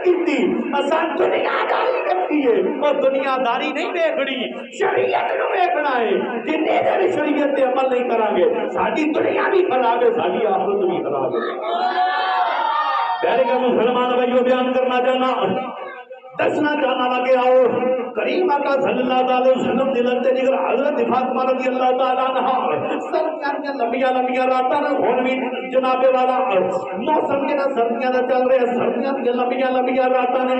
کی اسان دنیا داری کرتی ہے اور دنیا داری نہیں دیکھنی شریعت نو دیکھنا ہے جن دیر شریعت تے عمل نہیں کران گے ساری دنیا بھی خراب ہے ساری آخرت بھی خراب ہے پیارے کا مسلمان بھائیو بیان کرنا چاہنا دسنا چاہنا لگے آؤ کریم آقا صلی اللہ علیہ وسلم دلتے جگر حضرت فاطمہ رضی اللہ تعالیٰ عنہ سردیاں لمبیاں لمبیاں راتاں ہون بھی جناب والا موسم کے نا سردیاں دا چل رہے سردیاں کے لمبیاں لمبیاں راتاں نے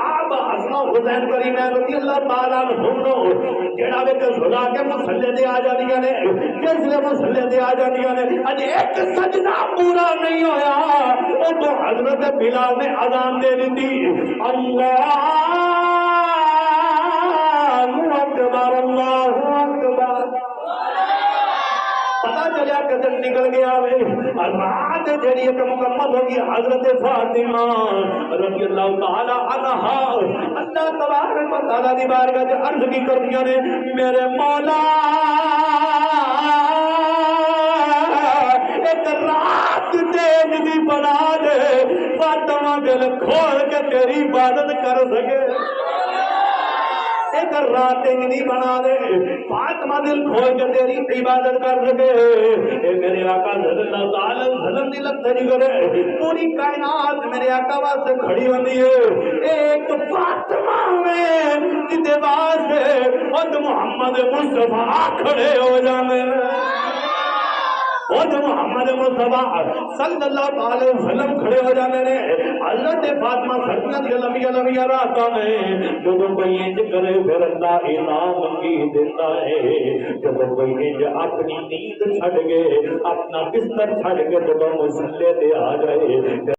آپ حسن و حسین کریم رضی اللہ تعالیٰ عنہ جڑا وے کہ خدا کے مصلی تے آ جاندیاں نے کس لے مصلی تے آ جاندیاں نے اج ایک سجدہ پورا نہیں ہویا او تو حضرت بلال نے اذان دے دی اللہ اکبر اللہ اکبر پتہ چلیا قدم نکل گیا اور رات جڑی ایک مکمل ہوگی حضرت فاطمہ رضی اللہ تعالی عنہا اللہ تبارک و تعالی دی بارگاہ وچ عرض کی کردیاں نے میرے مولا ایک رات تیج دی بنا دے فاطمہ دل کھول کے تیری عبادت کر سکے ایک رات نہیں بنا دے فاطمہ دل کھول کے تیری عبادت کر سکے اے میرے آقا صلی اللہ تعالی وسلم دی لگ تری کرے پوری کائنات میرے آقا واسطے کھڑی ہوندی ہے ایک فاطمہ میں جدے واسطے خود محمد مصطفیٰ کھڑے ہو جانے خود محمد مصطفیٰ صلی اللہ علیہ وسلم کھڑے ہو جانے نے حضرت فاطمہ سردیاں دی لمبیاں لمبیاں راتاں میں جدوں کوئی انج کرے پھر اللہ انعام کی دیتا ہے جدوں کوئی انج اپنی نیند چھڈ کے اپنا بستر چھڈ کے جدوں مصلی تے آ جائے